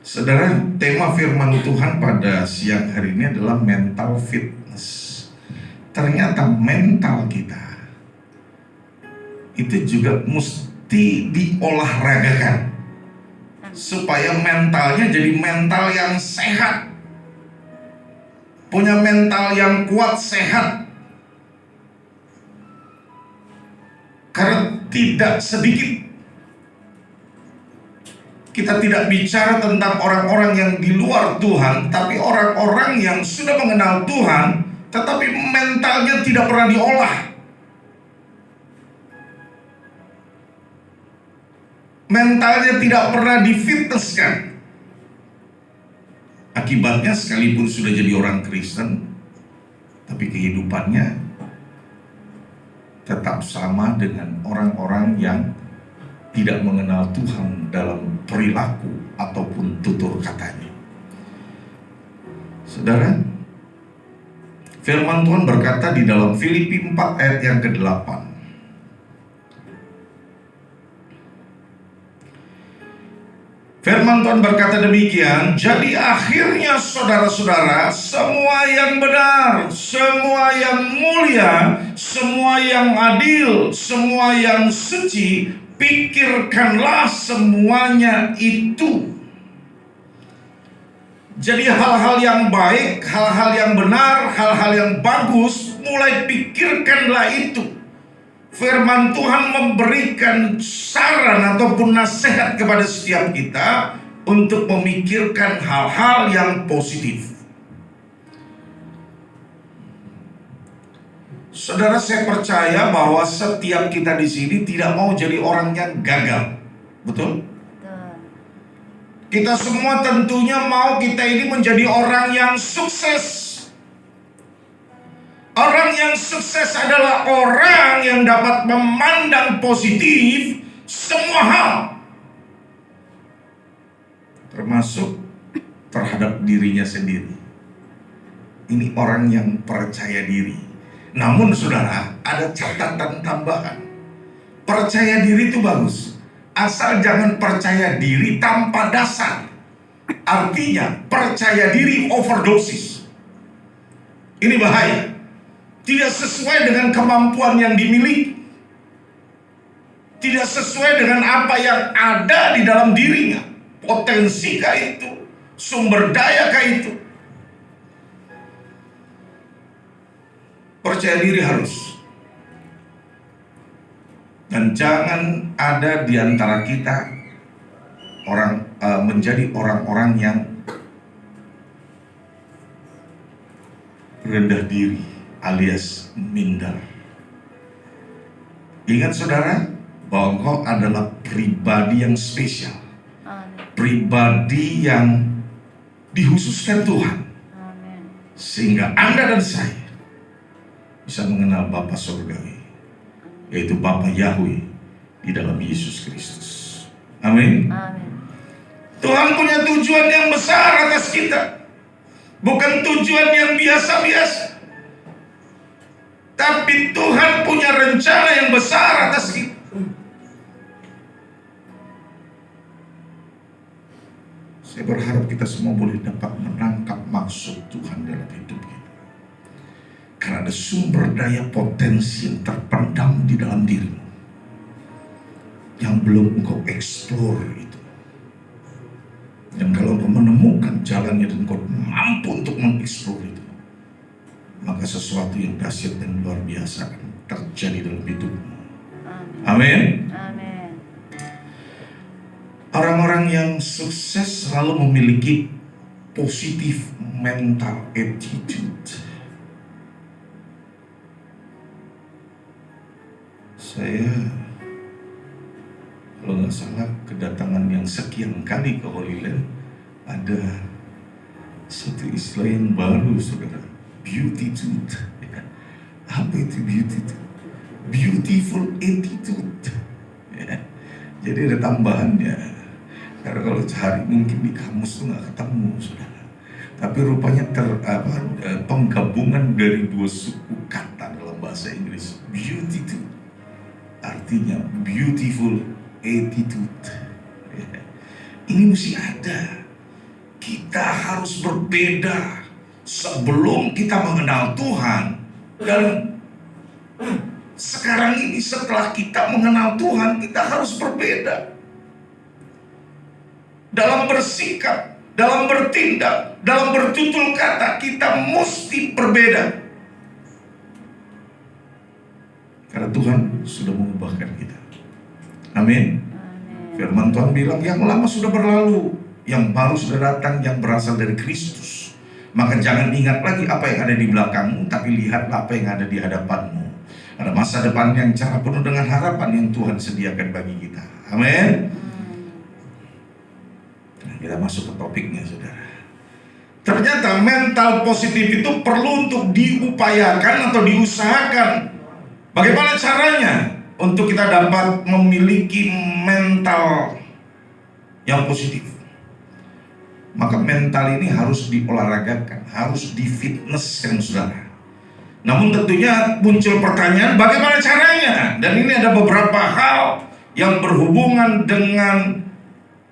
Saudara, tema firman Tuhan pada siang hari ini adalah mental fitness. Ternyata mental kita itu juga mesti diolahragakan supaya mentalnya jadi mental yang sehat, punya mental yang kuat, sehat. Karena tidak sedikit kita tidak bicara tentang orang-orang yang di luar Tuhan, tapi orang-orang yang sudah mengenal Tuhan, tetapi mentalnya tidak pernah diolah. Mentalnya tidak pernah difitnesskan. Akibatnya sekalipun sudah jadi orang Kristen, tapi kehidupannya tetap sama dengan orang-orang yang tidak mengenal Tuhan dalam perilaku ataupun tutur katanya. Saudara, firman Tuhan berkata di dalam Filipi 4 ayat yang ke-8. Firman Tuhan berkata demikian, jadi akhirnya saudara-saudara, semua yang benar, semua yang mulia, semua yang adil, semua yang suci, pikirkanlah semuanya itu. Jadi hal-hal yang baik, hal-hal yang benar, hal-hal yang bagus, mulai pikirkanlah itu. Firman Tuhan memberikan saran ataupun nasihat kepada setiap kita untuk memikirkan hal-hal yang positif. Saudara, saya percaya bahwa setiap kita di sini tidak mau jadi orang yang gagal. Betul? Kita semua tentunya mau kita ini menjadi orang yang sukses. Orang yang sukses adalah orang yang dapat memandang positif semua hal, termasuk terhadap dirinya sendiri. Ini orang yang percaya diri. Namun saudara, ada catatan tambahan. Percaya diri itu bagus, asal jangan percaya diri tanpa dasar. Artinya percaya diri overdosis. Ini bahaya. Tidak sesuai dengan kemampuan yang dimiliki, tidak sesuai dengan apa yang ada di dalam dirinya. Potensikah itu? Sumber dayakah itu? Percaya diri harus. Dan jangan ada di antara kita menjadi orang-orang yang rendah diri alias minder. Ingat saudara, bahwa engkau adalah pribadi yang spesial. Pribadi yang dikhususkan Tuhan. Sehingga Anda dan saya bisa mengenal Bapa Surgawi, yaitu Bapa Yahweh di dalam Yesus Kristus. Amin. Tuhan punya tujuan yang besar atas kita. Bukan tujuan yang biasa-biasa, tapi Tuhan punya rencana yang besar atas kita. Saya berharap kita semua boleh dapat menangkap maksud Tuhan dalam hidup kita. Karena ada sumber daya potensi yang terpendam di dalam dirimu, yang belum engkau explore itu. Dan kalau engkau menemukan jalannya dan engkau mampu untuk mengeksplor itu, maka sesuatu yang dahsyat dan luar biasa akan terjadi dalam hidupmu. Amin. Amin. Orang-orang yang sukses selalu memiliki positif mental attitude. Saya kalau nggak salah kedatangan yang sekian kali ke Holy Land, ada satu istilah yang baru, saudara. Beautitude. Apa itu beautitude? Beautiful attitude. Jadi ada tambahannya. Karena kalau cari mungkin di kamus tuh nggak ketemu, saudara. Tapi rupanya penggabungan dari dua suku kata dalam bahasa Inggris. Beautitude artinya beautiful attitude. Ini mesti ada. kita harus berbeda sebelum kita mengenal Tuhan, dan sekarang ini setelah kita mengenal Tuhan, kita harus berbeda dalam bersikap, dalam bertindak, dalam bertutur kata. Kita mesti berbeda karena Tuhan sudah mengubahkan kita. Amin. Firman Tuhan bilang, yang lama sudah berlalu, yang baru sudah datang, yang berasal dari Kristus. Maka jangan ingat lagi apa yang ada di belakangmu, tapi lihatlah apa yang ada di hadapanmu. Ada masa depan yang cerah penuh dengan harapan yang Tuhan sediakan bagi kita. Amin. Nah, kita masuk ke topiknya, saudara. Ternyata mental positif itu perlu untuk diupayakan atau diusahakan. Bagaimana caranya untuk kita dapat memiliki mental yang positif? Maka mental ini harus diolahragakan, harus difitnesskan, saudara. Namun tentunya muncul pertanyaan, bagaimana caranya? Dan ini ada beberapa hal yang berhubungan dengan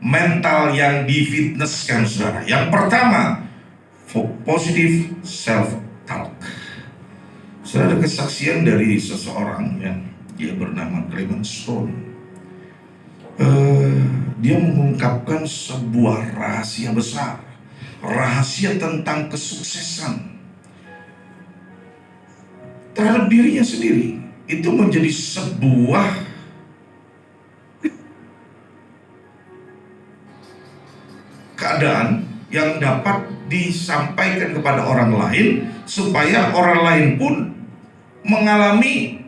mental yang difitnesskan, saudara. Yang pertama, positive self-talk. Saudara, ada kesaksian dari seseorang yang dia bernama Clement Stone. Dia mengungkapkan sebuah rahasia besar, rahasia tentang kesuksesan terhadap dirinya sendiri. Itu menjadi sebuah keadaan yang dapat disampaikan kepada orang lain, supaya orang lain pun mengalami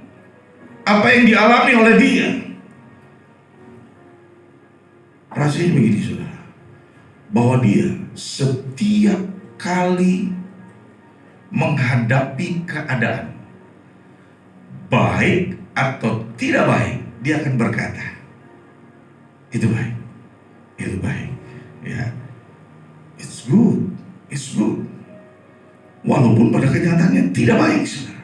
apa yang dialami oleh dia. Rasanya begini, saudara, bahwa dia setiap kali menghadapi keadaan, baik atau tidak baik, dia akan berkata, itu baik, itu baik, ya, it's good, it's good, walaupun pada kenyataannya tidak baik, saudara.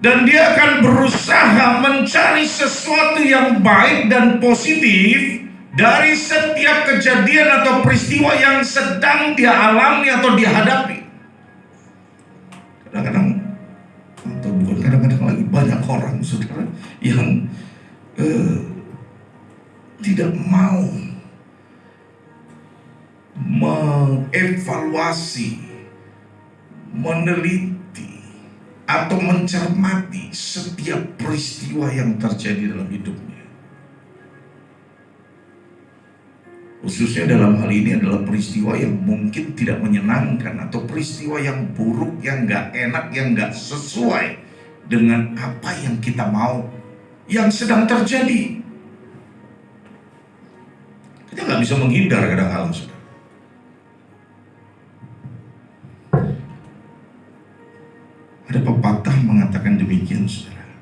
Dan dia akan berusaha mencari sesuatu yang baik dan positif dari setiap kejadian atau peristiwa yang sedang dia alami atau dihadapi. Kadang-kadang, atau bukan kadang-kadang lagi, banyak orang, saudara, yang tidak mau mengevaluasi, meneliti, atau mencermati setiap peristiwa yang terjadi dalam hidupnya. Khususnya dalam hal ini adalah peristiwa yang mungkin tidak menyenangkan, atau peristiwa yang buruk, yang gak enak, yang gak sesuai dengan apa yang kita mau, yang sedang terjadi. Kita gak bisa menghindar kadang-kadang, saudara. Ada pepatah mengatakan demikian, saudara.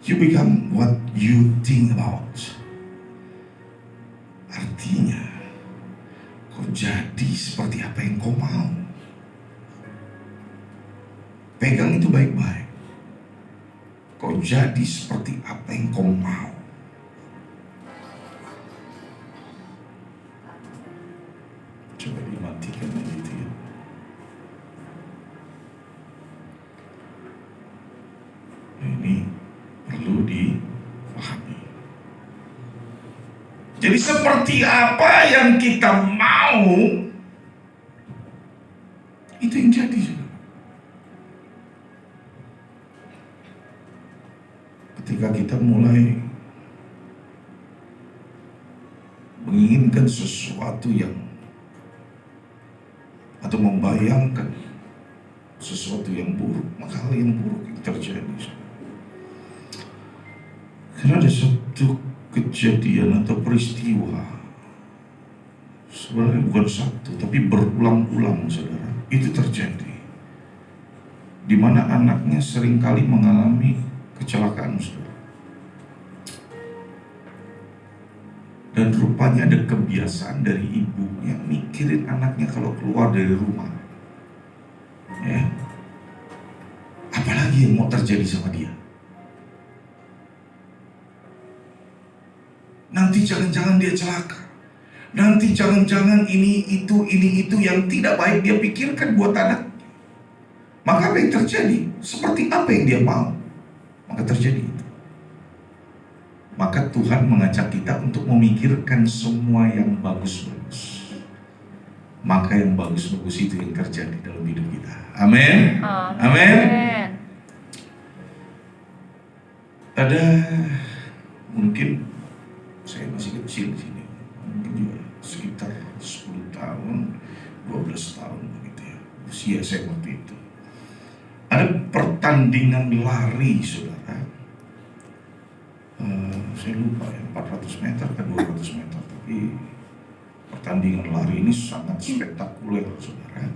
You become what you think about. Artinya, kau jadi seperti apa yang kau mau. Pegang itu baik-baik. Kau jadi seperti apa yang kau mau. Coba dimatikan itu ya. Ini perlu dipahami. Jadi seperti apa yang kita mau, itu yang jadi. Ketika kita mulai menginginkan sesuatu yang, atau membayangkan sesuatu yang buruk, maka hal yang buruk yang terjadi. Karena ada satu kejadian atau peristiwa, sebenarnya bukan satu, tapi berulang-ulang, saudara, itu terjadi, di mana anaknya seringkali mengalami kecelakaan, saudara. Dan rupanya ada kebiasaan dari ibunya mikirin anaknya kalau keluar dari rumah, ya, apalagi yang mau terjadi sama dia. Nanti jangan-jangan dia celaka. Nanti jangan-jangan ini itu yang tidak baik dia pikirkan buat anak. Maka apa yang terjadi? Seperti apa yang dia mau, maka terjadi itu. Maka Tuhan mengajak kita untuk memikirkan semua yang bagus-bagus. Maka yang bagus-bagus itu yang terjadi dalam hidup kita. Amin. Amin. Ada mungkin saya masih kecil di sini, mungkin juga sekitar 10 tahun, 12 tahun begitu ya, usia saya waktu itu. Ada pertandingan lari, saudara. Saya lupa ya, 400 meter ke 200 meter, tapi pertandingan lari ini sangat spektakuler, saudara.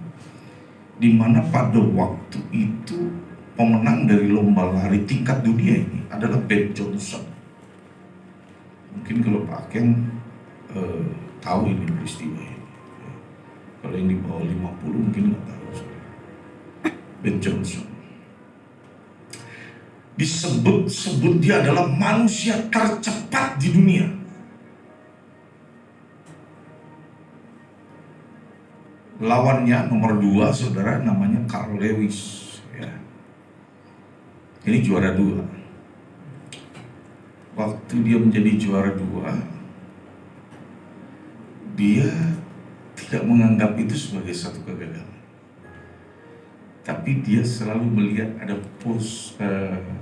Di mana pada waktu itu pemenang dari lomba lari tingkat dunia ini adalah Ben Johnson. Mungkin kalau Pak Ken tahu ini peristiwa ini. Kalau yang di bawah 50 mungkin nggak tahu, saudara. Ben Johnson disebut dia adalah manusia tercepat di dunia. Lawannya nomor 2, saudara, namanya Carl Lewis ya. Ini juara 2. Waktu dia menjadi juara 2, dia tidak menganggap itu sebagai satu kegagalan. Tapi dia selalu melihat ada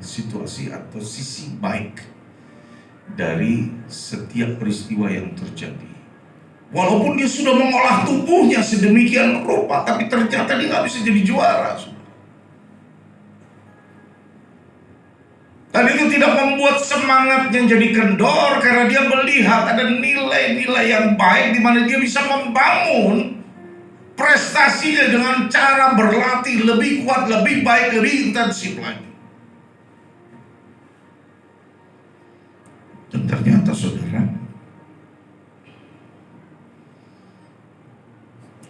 situasi atau sisi baik dari setiap peristiwa yang terjadi. Walaupun dia sudah mengolah tubuhnya sedemikian rupa, tapi ternyata dia nggak bisa jadi juara. Dan itu tidak membuat semangatnya jadi kendor, karena dia melihat ada nilai-nilai yang baik di mana dia bisa membangun prestasinya dengan cara berlatih lebih kuat, lebih baik, lebih intensif lagi. Dan ternyata, saudara,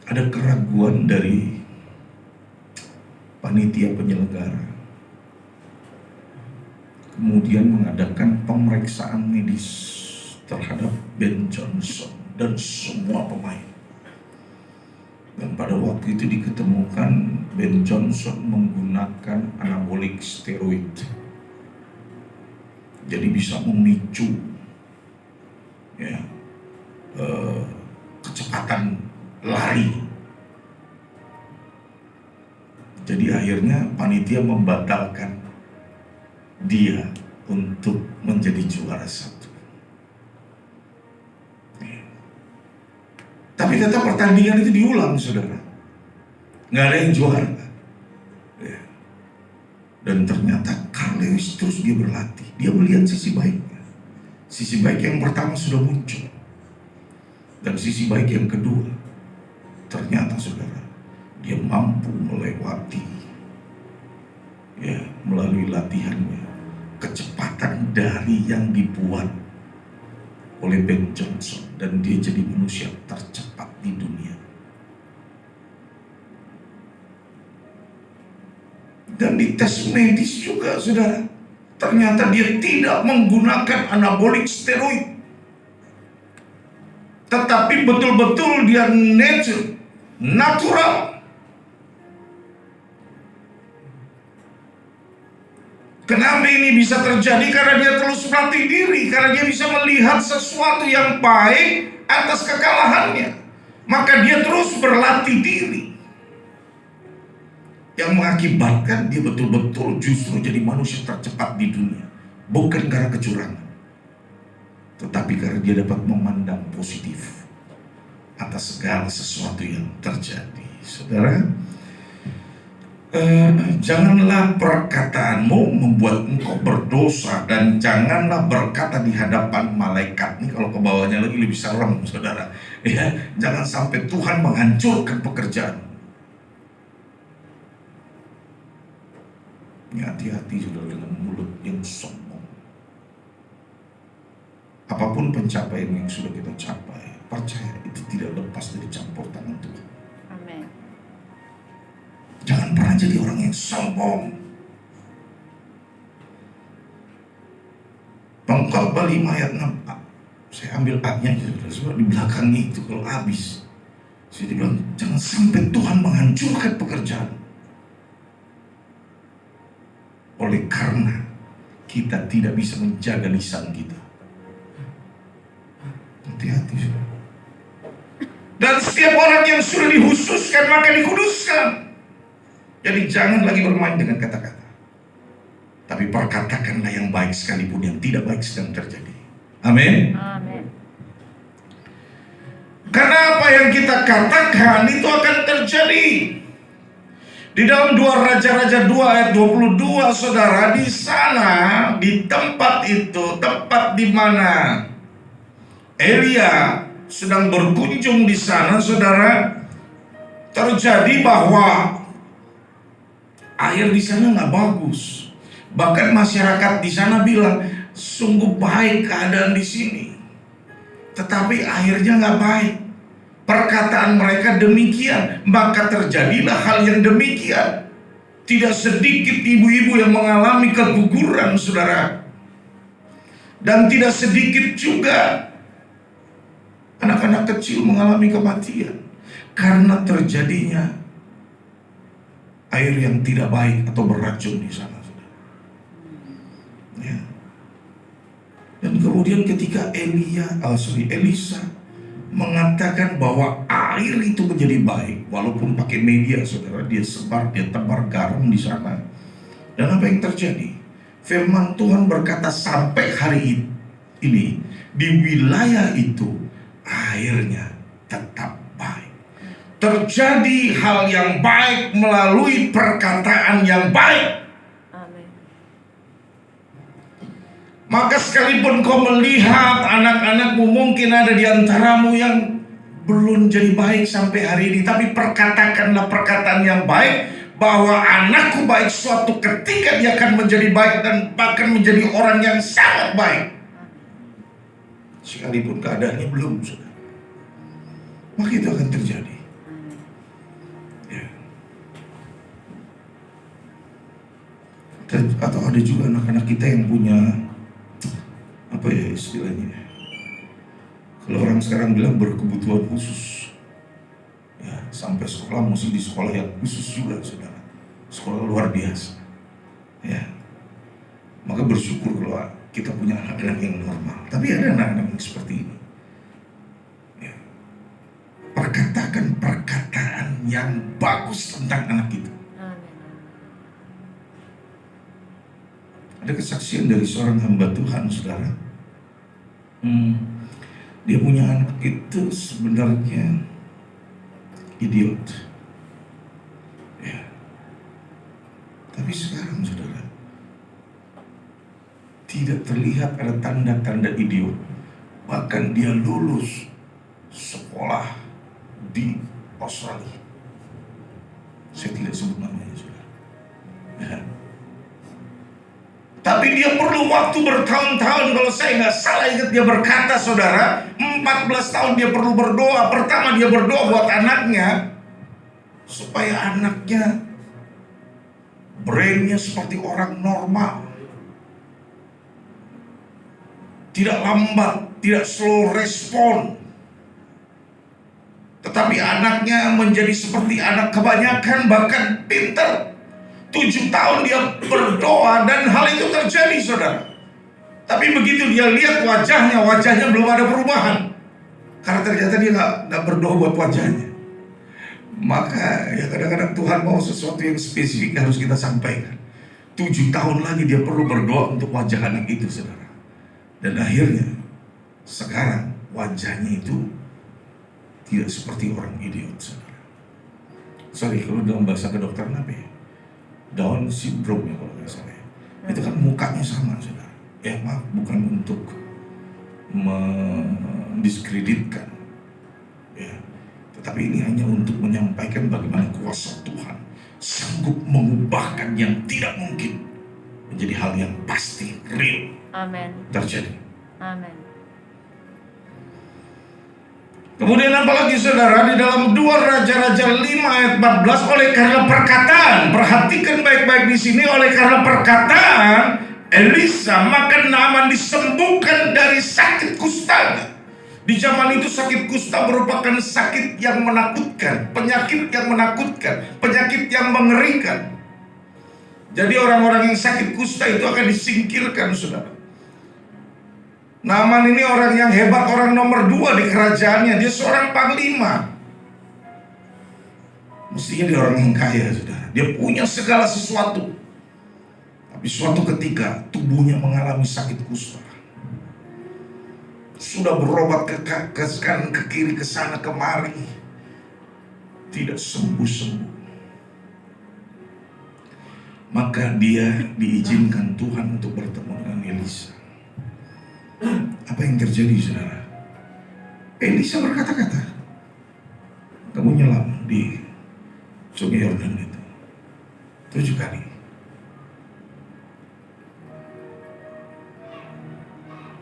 ada keraguan dari panitia penyelenggara. Kemudian mengadakan pemeriksaan medis terhadap Ben Johnson dan semua pemain. Dan pada waktu itu diketemukan Ben Johnson menggunakan anabolik steroid. Jadi bisa memicu ya, kecepatan lari. Jadi akhirnya panitia membatalkan dia untuk menjadi juara 1. Tapi tetap pertandingan itu diulang, saudara. Nggak ada yang juara. Ya. Dan ternyata Carl Lewis terus dia berlatih. Dia melihat sisi baiknya. Sisi baik yang pertama sudah muncul. Dan sisi baik yang kedua, ternyata, saudara, dia mampu melewati ya, melalui latihannya kecepatan dari yang dibuat oleh Ben Johnson, dan dia jadi manusia tercepat di dunia. Dan di tes medis juga, saudara, ternyata dia tidak menggunakan anabolik steroid, tetapi betul-betul dia natural. Kenapa ini bisa terjadi? Karena dia terus melatih diri, karena dia bisa melihat sesuatu yang baik atas kekalahannya. Maka dia terus berlatih diri, yang mengakibatkan dia betul-betul justru jadi manusia tercepat di dunia. Bukan karena kecurangan, tetapi karena dia dapat memandang positif atas segala sesuatu yang terjadi. Saudara, janganlah perkataanmu membuat engkau berdosa, dan janganlah berkata di hadapan malaikat. Ini kalau ke bawahnya lagi lebih serem, saudara. Ya, jangan sampai Tuhan menghancurkan pekerjaan. Ya, hati-hati, saudara, dengan mulut yang sombong. Apapun pencapaian yang sudah kita capai, percaya itu tidak lepas dari campur tangan Tuhan. Amin. Jangan pernah jadi orang yang sombong. Pengkhotbah 5 ayat 6. Saya ambil A-nya sebab di belakangnya itu kalau habis. Saya bilang, jangan sampai Tuhan menghancurkan pekerjaan. Oleh karena kita tidak bisa menjaga lisan kita. Hati-hati. Dan setiap orang yang sudah dihususkan maka dikuduskan. Jadi jangan lagi bermain dengan kata-kata. Tapi perkatakanlah yang baik sekalipun yang tidak baik sedang terjadi. Amin. Amin. Karena apa yang kita katakan itu akan terjadi. Di dalam 2 Raja-Raja 2 ayat 22, saudara, di sana, di tempat itu, tempat di mana Elia sedang berkunjung di sana, saudara, terjadi bahwa air di sana nggak bagus. Bahkan masyarakat di sana bilang, sungguh baik keadaan di sini, tetapi airnya nggak baik. Perkataan mereka demikian, maka terjadilah hal yang demikian. Tidak sedikit ibu-ibu yang mengalami keguguran, saudara. Dan tidak sedikit juga anak-anak kecil mengalami kematian karena terjadinya air yang tidak baik atau beracun di sana, saudara. Ya. Dan kemudian ketika Elisa mengatakan bahwa air itu menjadi baik, walaupun pakai media, saudara, dia tebar garam di sana. Dan apa yang terjadi? Firman Tuhan berkata sampai hari ini di wilayah itu airnya tetap baik. Terjadi hal yang baik melalui perkataan yang baik. Maka sekalipun kau melihat anak-anakmu mungkin ada di antaramu yang belum jadi baik sampai hari ini, tapi perkatakanlah perkataan yang baik bahwa anakku baik, suatu ketika dia akan menjadi baik dan bahkan menjadi orang yang sangat baik. Sekalipun keadaannya belum, saudara, maka itu akan terjadi. Ya. Atau ada juga anak-anak kita yang punya apa ya istilahnya, kalau orang sekarang bilang berkebutuhan khusus, ya, sampai sekolah mesti di sekolah yang khusus juga, saudara, sekolah luar biasa, ya. Maka bersyukur kalau kita punya anak-anak yang normal. Tapi ada anak-anak yang seperti ini, ya. Perkatakan perkataan yang bagus tentang anak itu. Ada kesaksian dari seorang hamba Tuhan, saudara. Dia punya anak itu sebenarnya idiot, ya. Tapi sekarang, saudara, tidak terlihat ada tanda-tanda idiot. Bahkan dia lulus sekolah di Australia. Saya tidak sebut namanya, saudara, ya. Tapi dia perlu waktu bertahun-tahun. Kalau saya nggak salah ingat, dia berkata, saudara, 14 tahun dia perlu berdoa. Pertama dia berdoa buat anaknya, supaya anaknya brainnya seperti orang normal, tidak lambat, tidak slow respon. Tetapi anaknya menjadi seperti anak kebanyakan, bahkan pintar. 7 tahun dia berdoa dan hal itu terjadi, saudara. Tapi begitu dia lihat wajahnya belum ada perubahan. Karena ternyata dia nggak berdoa buat wajahnya. Maka ya kadang-kadang Tuhan mau sesuatu yang spesifik harus kita sampaikan. 7 tahun lagi dia perlu berdoa untuk wajah anak itu, saudara. Dan akhirnya sekarang wajahnya itu tidak seperti orang idiot, saudara. Sorry kalau dalam bahasa kedokteran apa ya? Down syndrome, ya kalau nggak salah. Itu kan mukanya sama, saudara. Ya maaf, bukan untuk mendiskreditkan, ya, tetapi ini hanya untuk menyampaikan bagaimana kuasa Tuhan sanggup mengubahkan yang tidak mungkin menjadi hal yang pasti, real. Amin. Terjadi. Amin. Kemudian apalagi, saudara, di dalam 2 Raja-Raja 5 ayat 14, oleh karena perkataan, perhatikan baik-baik di sini, oleh karena perkataan Elisa maka Naaman disembuhkan dari sakit kustanya. Di zaman itu sakit kusta merupakan sakit yang menakutkan, penyakit yang menakutkan, penyakit yang mengerikan. Jadi orang-orang yang sakit kusta itu akan disingkirkan, saudara. Naaman ini orang yang hebat, orang nomor 2 di kerajaannya. Dia seorang panglima. Mestinya dia orang yang kaya, saudara. Dia punya segala sesuatu. Tapi suatu ketika tubuhnya mengalami sakit kusta. Sudah berobat ke kanan, ke kiri, ke sana, kemari, tidak sembuh-sembuh. Maka dia diizinkan Tuhan untuk bertemu dengan Elisa. Apa yang terjadi, saudara? Elisa berkata-kata, kamu nyelam di Sungai Yordan itu 7 kali.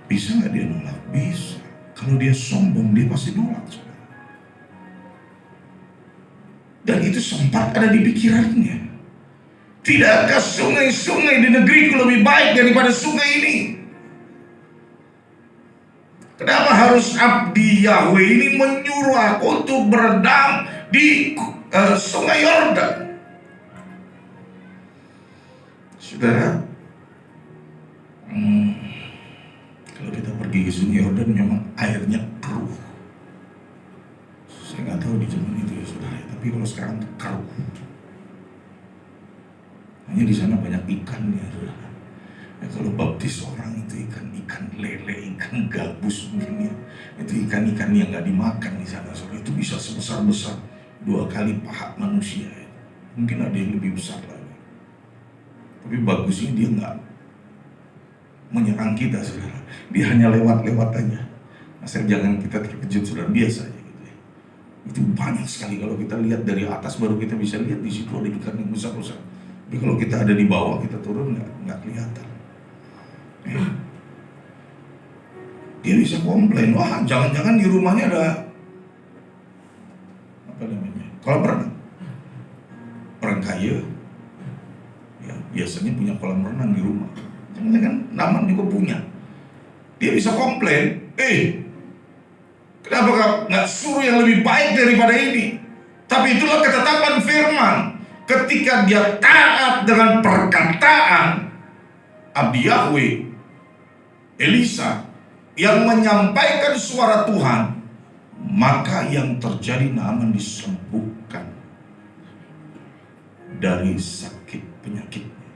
Bisa nggak dia nolak? Bisa. Kalau dia sombong, dia pasti nolak, saudara. Dan itu sempat ada di pikirannya. Tidakkah sungai-sungai di negeriku lebih baik daripada sungai ini? Kenapa harus abdi Yahweh ini menyuruh aku untuk berendam di Sungai Yordan? Saudara, kalau kita pergi ke Sungai Yordan memang airnya keruh. Saya nggak tahu di zaman itu ya, saudara. Tapi kalau sekarang keruh. Hanya di sana banyak ikannya, saudara. Ya, kalau baptis orang itu ikan lele, ikan gabus mungkin ya. Itu ikan-ikan yang nggak dimakan di sana, saudara. Itu bisa sebesar-besar 2 kali paha manusia. Ya. Mungkin ada yang lebih besar lagi. Tapi bagusnya dia nggak menyerang kita, saudara. Dia hanya lewat-lewat aja. Asal jangan kita terkejut, saudara, biasa aja gitu ya. Itu banyak sekali. Kalau kita lihat dari atas baru kita bisa lihat di situ ada ikan yang besar-besar. Tapi kalau kita ada di bawah, kita turun nggak kelihatan. Dia bisa komplain, wah jangan-jangan di rumahnya ada apa namanya, kolam renang. Orang kaya ya biasanya punya kolam renang di rumah. Jangan-jangan Naaman juga punya. Dia bisa komplain, kenapa nggak suruh yang lebih baik daripada ini? Tapi itulah ketetapan firman. Ketika dia taat dengan perkataan abdi Yahweh Elisa yang menyampaikan suara Tuhan, maka yang terjadi Naaman disembuhkan dari sakit penyakitnya.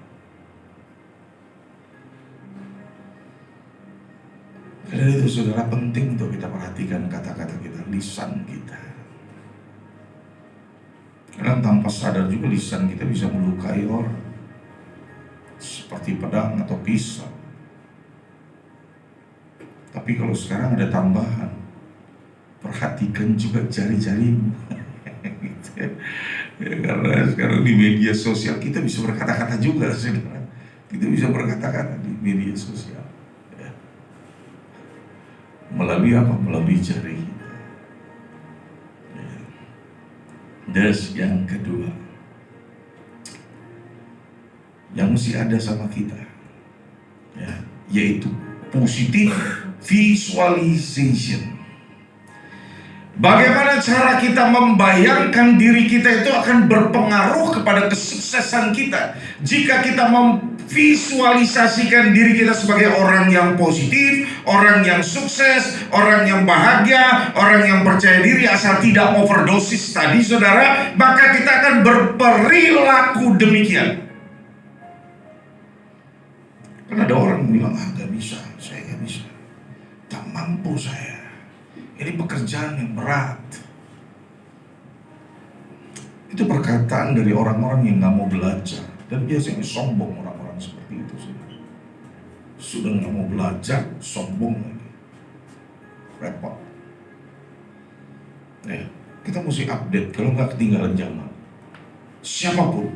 Karena itu, saudara, penting untuk kita perhatikan kata-kata kita, lisan kita. Karena tanpa sadar juga lisan kita bisa melukai orang, seperti pedang atau pisau. Tapi kalau sekarang ada tambahan, perhatikan juga jari-jarimu. Gitu ya. Karena sekarang di media sosial kita bisa berkata-kata juga, saudara. Kita bisa berkata-kata di media sosial. Ya. Melalui apa? Melalui jari kita. Ya. Dan yang kedua, yang mesti ada sama kita, ya, yaitu positive visualization. Bagaimana cara kita membayangkan diri kita itu akan berpengaruh kepada kesuksesan kita. Jika kita memvisualisasikan diri kita sebagai orang yang positif, orang yang sukses, orang yang bahagia, orang yang percaya diri asal tidak overdosis tadi, saudara, maka kita akan berperilaku demikian. Karena ada orang bilang, gak bisa, saya gak bisa, tak mampu saya. Ini pekerjaan yang berat. Itu perkataan dari orang-orang yang gak mau belajar. Dan biasanya sombong orang-orang seperti itu. Sudah gak mau belajar, sombong lagi. Repot. Ya, kita mesti update, kalau gak ketinggalan zaman. Siapapun.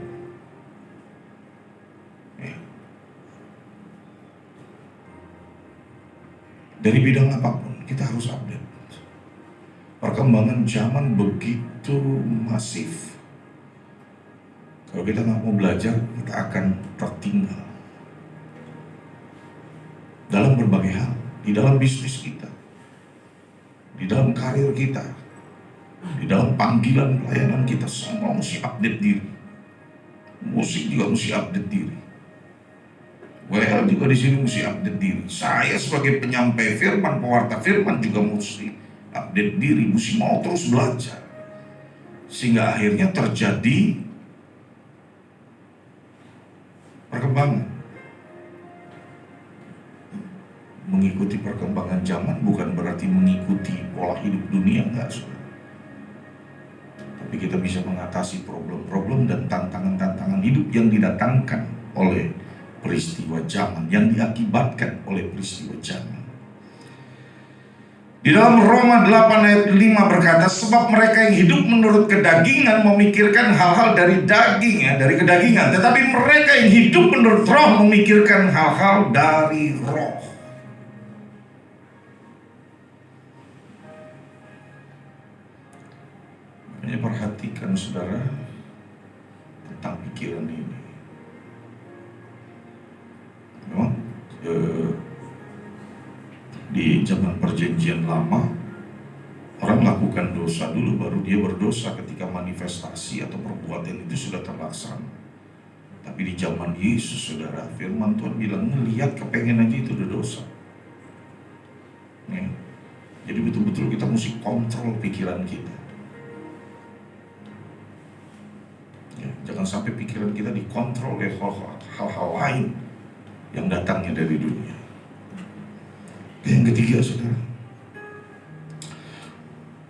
Ya. Dari bidang apapun, kita harus update. Perkembangan zaman begitu masif. Kalau kita nggak mau belajar, kita akan tertinggal dalam berbagai hal, di dalam bisnis kita, di dalam karir kita, di dalam panggilan pelayanan kita, semua mesti update diri. Musik juga mesti update diri. WL juga di sini mesti update diri. Saya sebagai penyampai firman, pewarta firman juga mesti update diri, mesti mau terus belajar. Sehingga akhirnya terjadi perkembangan. Mengikuti perkembangan zaman bukan berarti mengikuti pola hidup dunia, enggak, saudara. Tapi kita bisa mengatasi problem-problem dan tantangan-tantangan hidup yang didatangkan oleh peristiwa zaman, yang diakibatkan oleh peristiwa zaman. Di dalam Roma 8 ayat 5 berkata, sebab mereka yang hidup menurut kedagingan memikirkan hal-hal dari daging, dari kedagingan. Tetapi mereka yang hidup menurut roh memikirkan hal-hal dari roh. Makanya perhatikan saudara tentang pikiran ini. Memang di zaman perjanjian lama orang lakukan dosa dulu baru dia berdosa ketika manifestasi atau perbuatan itu sudah terlaksana. Tapi di zaman Yesus saudara, firman Tuhan bilang melihat kepengen aja itu udah dosa. Ya. Jadi betul-betul kita mesti kontrol pikiran kita. Ya, jangan sampai pikiran kita dikontrol oleh hal-hal lain yang datangnya dari dunia. Yang ketiga saudara,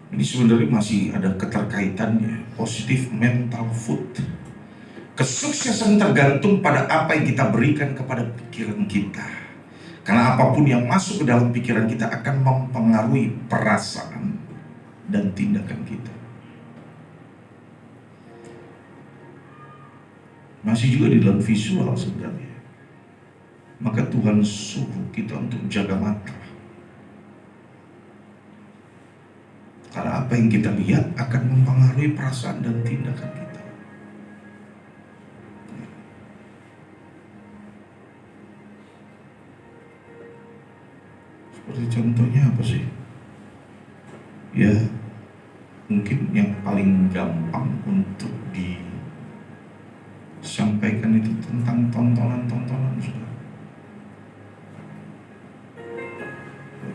ini sebenarnya masih ada keterkaitannya, positive mental food. Kesuksesan tergantung pada apa yang kita berikan kepada pikiran kita. Karena apapun yang masuk ke dalam pikiran kita akan mempengaruhi perasaan dan tindakan kita. Masih juga di dalam visual sebenarnya. Maka Tuhan suruh kita untuk jaga mata. Karena apa yang kita lihat akan mempengaruhi perasaan dan tindakan kita. Seperti contohnya apa sih? Ya, mungkin yang paling gampang untuk disampaikan itu tentang tontonan-tontonan sudah.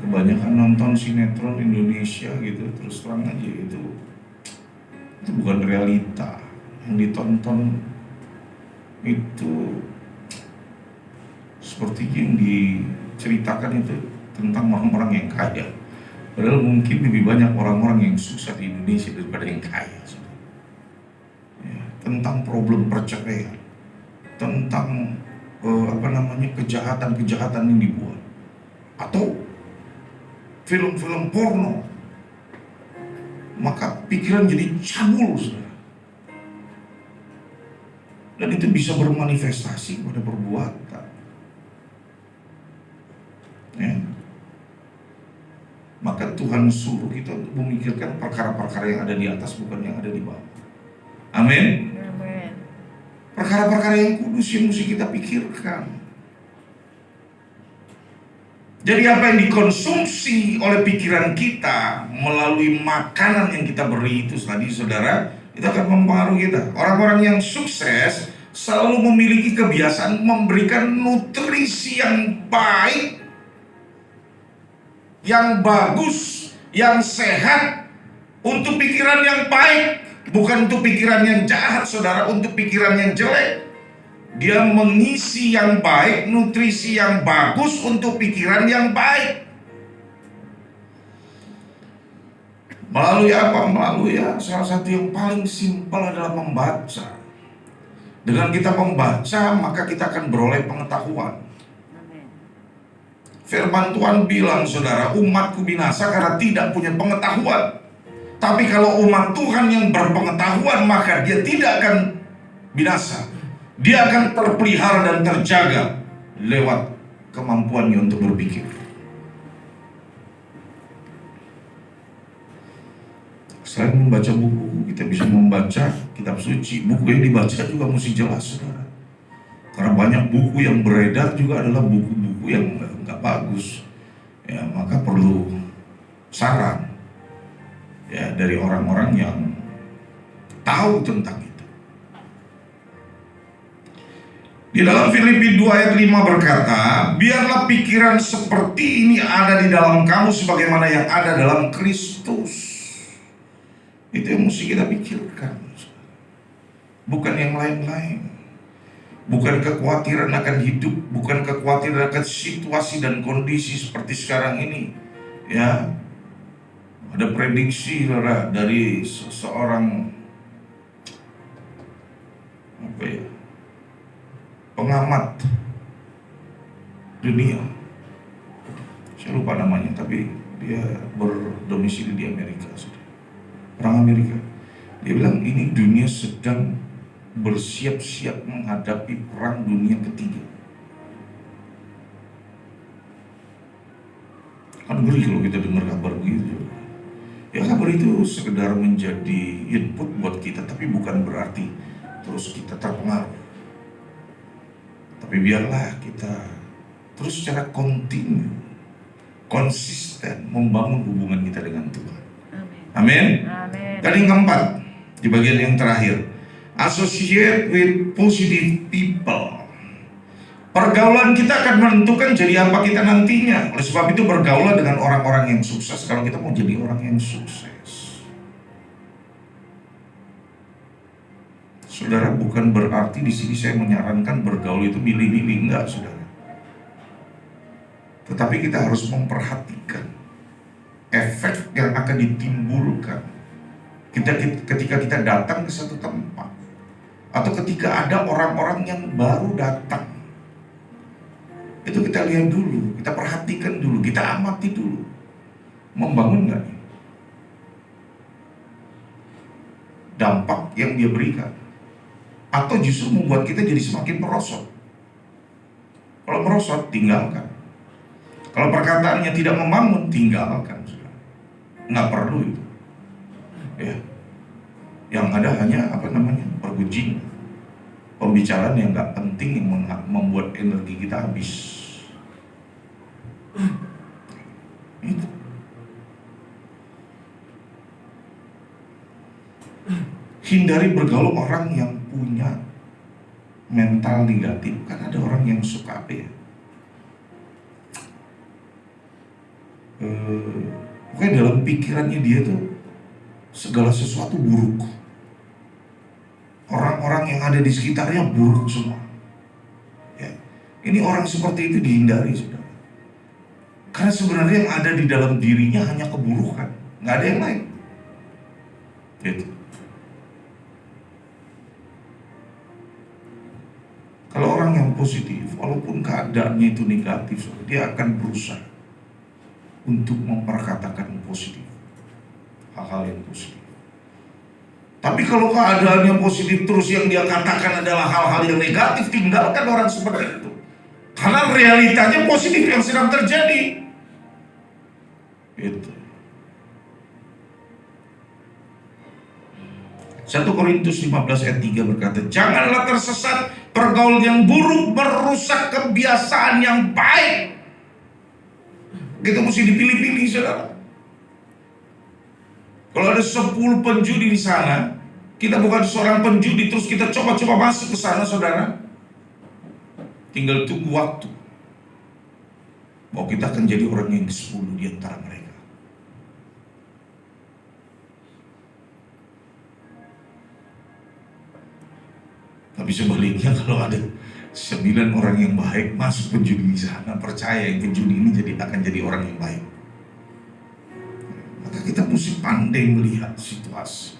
Kebanyakan nonton sinetron Indonesia gitu, terus terang aja itu bukan realita. Yang ditonton itu seperti yang diceritakan itu tentang orang-orang yang kaya. Padahal mungkin lebih banyak orang-orang yang susah di Indonesia daripada yang kaya. Ya, tentang problem perceraian, tentang kejahatan-kejahatan yang dibuat, atau film-film porno, maka pikiran jadi cabul, saudara. Dan itu bisa bermanifestasi pada perbuatan. Ya. Maka Tuhan suruh kita untuk memikirkan perkara-perkara yang ada di atas, bukan yang ada di bawah. Amin. Perkara-perkara yang kudus yang mesti kita pikirkan. Jadi apa yang dikonsumsi oleh pikiran kita melalui makanan yang kita beri itu tadi saudara, itu akan mempengaruhi kita. Orang-orang yang sukses selalu memiliki kebiasaan memberikan nutrisi yang baik, yang bagus, yang sehat untuk pikiran yang baik, bukan untuk pikiran yang jahat saudara, untuk pikiran yang jelek. Dia mengisi yang baik, nutrisi yang bagus untuk pikiran yang baik. Melalui apa? Melalui salah satu yang paling simpel adalah membaca. Dengan kita membaca, maka kita akan beroleh pengetahuan. Firman Tuhan bilang, saudara, umatku binasa karena tidak punya pengetahuan. Tapi kalau umat Tuhan yang berpengetahuan, maka dia tidak akan binasa. Dia akan terpelihara dan terjaga lewat kemampuannya untuk berpikir. Selain membaca buku, kita bisa membaca kitab suci. Buku yang dibaca juga mesti jelas, saudara. Karena banyak buku yang beredar juga adalah buku-buku yang nggak bagus. Ya, maka perlu saran. dari orang-orang yang tahu tentang itu. Di dalam Filipi 2 ayat 5 berkata, biarlah pikiran seperti ini ada di dalam kamu sebagaimana yang ada dalam Kristus. Itu yang mesti kita pikirkan, bukan yang lain-lain. Bukan kekhawatiran akan hidup, bukan kekhawatiran akan situasi dan kondisi seperti sekarang ini. Ya, ada prediksi dari seorang pengamat dunia, saya lupa namanya, tapi dia berdomisili di Amerika, orang Amerika. Dia bilang ini dunia sedang bersiap-siap menghadapi perang dunia ketiga. Kan ngeri kalau kita dengar kabar begitu. Ya, kabar itu sekedar menjadi input buat kita, tapi bukan berarti terus kita terpengaruh. Tapi biarlah kita terus secara kontinu, konsisten membangun hubungan kita dengan Tuhan. Amin. Dan yang keempat, di bagian yang terakhir, associate with positive people. Pergaulan kita akan menentukan jadi apa kita nantinya. Oleh sebab itu bergaulah dengan orang-orang yang sukses kalau kita mau jadi orang yang sukses. Saudara, bukan berarti di sini saya menyarankan bergaul itu milih-milih, enggak, saudara. Tetapi kita harus memperhatikan efek yang akan ditimbulkan ketika kita datang ke satu tempat, atau ketika ada orang-orang yang baru datang. Itu kita lihat dulu, kita perhatikan dulu, kita amati dulu, membangun nggak nih dampak yang dia berikan, atau justru membuat kita jadi semakin merosot. Kalau merosot, tinggalkan. Kalau perkataannya tidak membangun, tinggalkan. Nggak perlu itu. Ya, yang ada hanya pergunjing, pembicaraan yang nggak penting yang membuat energi kita habis. Itu. Hindari bergaul orang yang punya mental negatif. Kan ada orang yang suka pokoknya dalam pikirannya dia tuh segala sesuatu buruk. Orang-orang yang ada di sekitarnya buruk semua. Ya. Ini orang seperti itu dihindari, saudara. Karena sebenarnya yang ada di dalam dirinya hanya keburukan, nggak ada yang lain. Gitu. Kalau orang yang positif, walaupun keadaannya itu negatif, dia akan berusaha untuk memperkatakan positif, hal-hal yang positif. Tapi kalau keadaannya positif terus yang dia katakan adalah hal-hal yang negatif, tinggalkan orang seperti itu. Karena realitanya positif yang sedang terjadi. Itu. 1 Korintus 15 ayat 3 berkata, janganlah tersesat, pergaulan yang buruk merusak kebiasaan yang baik. Kita mesti dipilih-pilih, saudara. Kalau ada 10 penjudi di sana, kita bukan seorang penjudi terus kita coba-coba masuk ke sana, saudara. Tinggal tunggu waktu. Mau kita akan jadi orang yang ke-10 di antara mereka. Tapi sebaliknya, kalau ada 9 orang yang baik masuk penjudi di sana, percaya yang penjudi ini akan jadi orang yang baik. Maka kita mesti pandai melihat situasi,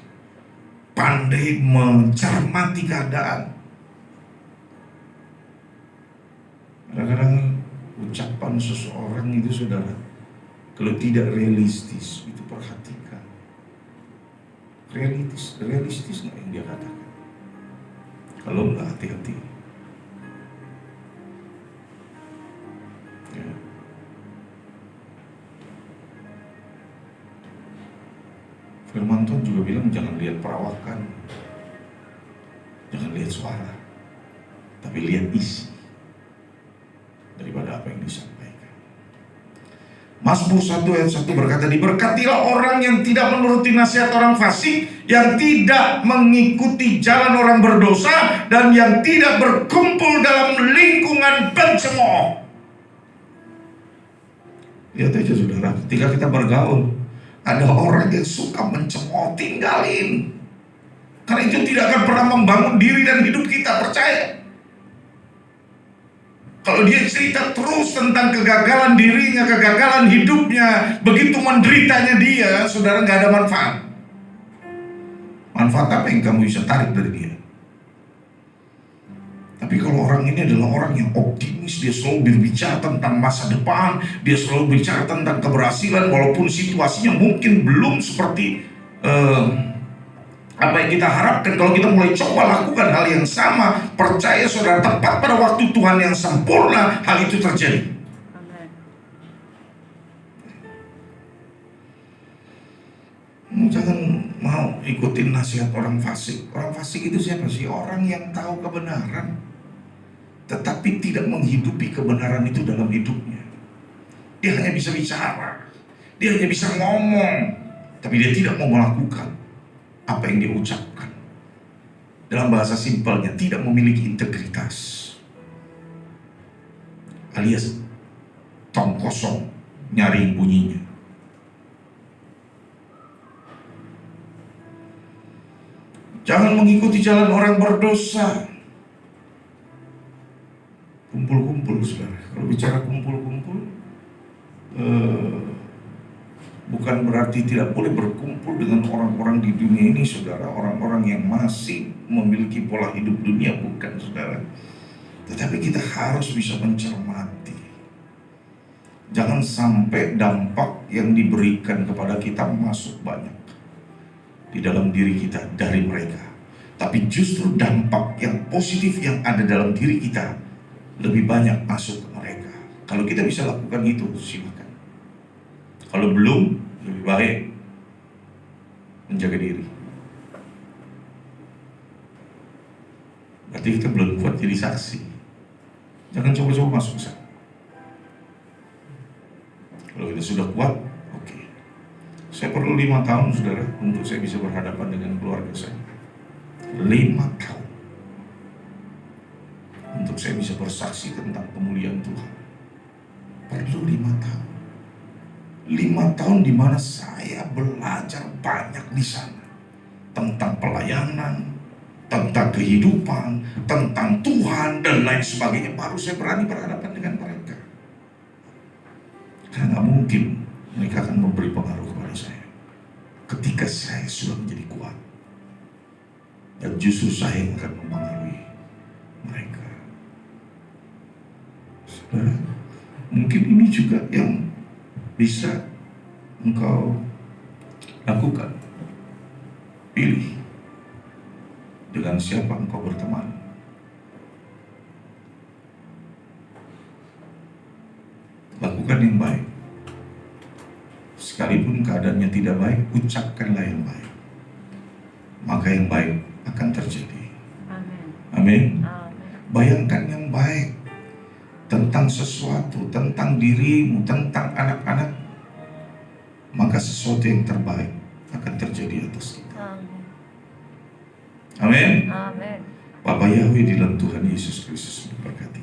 pandai mencermati keadaan. Kadang-kadang ucapan seseorang itu, saudara, kalau tidak realistis, itu perhatikan. Realistis nggak yang dia katakan? Kalau nggak, hati-hati. Ya. Firman Tuhan juga bilang jangan lihat perawakan, jangan lihat suara, tapi lihat isi daripada apa yang disampaikan. Mazmur 1 ayat 1 berkata, diberkatilah orang yang tidak menuruti nasihat orang fasik, yang tidak mengikuti jalan orang berdosa, dan yang tidak berkumpul dalam lingkungan pencemooh. Lihat aja saudara, ketika kita bergaul, ada orang yang suka mencemooh, tinggalin. Karena itu tidak akan pernah membangun diri dan hidup kita, percaya. Kalau dia cerita terus tentang kegagalan dirinya, kegagalan hidupnya, begitu menderitanya dia, saudara, gak ada manfaat. Manfaat apa yang kamu bisa tarik dari dia? Tapi kalau orang ini adalah orang yang optimis, dia selalu berbicara tentang masa depan, dia selalu berbicara tentang keberhasilan, walaupun situasinya mungkin belum seperti apa yang kita harapkan. Kalau kita mulai coba lakukan hal yang sama, percaya saudara, tepat pada waktu Tuhan yang sempurna, hal itu terjadi. Jangan mau ikutin nasihat orang fasik. Orang fasik itu siapa sih? Orang yang tahu kebenaran, tetapi tidak menghidupi kebenaran itu dalam hidupnya. Dia hanya bisa bicara, dia hanya bisa ngomong, tapi dia tidak mau melakukan apa yang dia ucapkan. Dalam bahasa simpelnya, tidak memiliki integritas, alias tong kosong, nyaring bunyinya. Jangan mengikuti jalan orang berdosa. Kumpul-kumpul, saudara. Kalau bicara kumpul-kumpul, bukan berarti tidak boleh berkumpul dengan orang-orang di dunia ini, saudara. Orang-orang yang masih memiliki pola hidup dunia, bukan, saudara. Tetapi kita harus bisa mencermati. Jangan sampai dampak yang diberikan kepada kita masuk banyak di dalam diri kita dari mereka. Tapi justru dampak yang positif yang ada dalam diri kita lebih banyak masuk ke mereka. Kalau kita bisa lakukan itu, silakan. Kalau belum, lebih baik menjaga diri. Berarti kita belum kuat jadi saksi. Jangan coba-coba masuk ke sana. Kalau kita sudah kuat, oke. Saya perlu 5 tahun, saudara, untuk saya bisa berhadapan dengan keluarga saya. 5 tahun untuk saya bisa bersaksi tentang kemuliaan Tuhan. Perlu 5 tahun. 5 tahun di mana saya belajar banyak di sana tentang pelayanan, tentang kehidupan, tentang Tuhan dan lain sebagainya. Baru saya berani berhadapan dengan mereka. Karena gak mungkin mereka akan memberi pengaruh kepada saya ketika saya sudah menjadi kuat, dan justru saya yang akan mempengaruhi mereka. Saudara, mungkin ini juga yang bisa engkau lakukan. Pilih dengan siapa engkau berteman. Lakukan yang baik. Sekalipun keadaannya tidak baik, ucapkanlah yang baik. Maka yang baik akan terjadi. Amin. Bayangkan yang baik tentang sesuatu, tentang dirimu, tentang anak-anak, maka sesuatu yang terbaik akan terjadi atas kita. Amin. Bapak Yahweh di dalam Tuhan Yesus Kristus memberkati.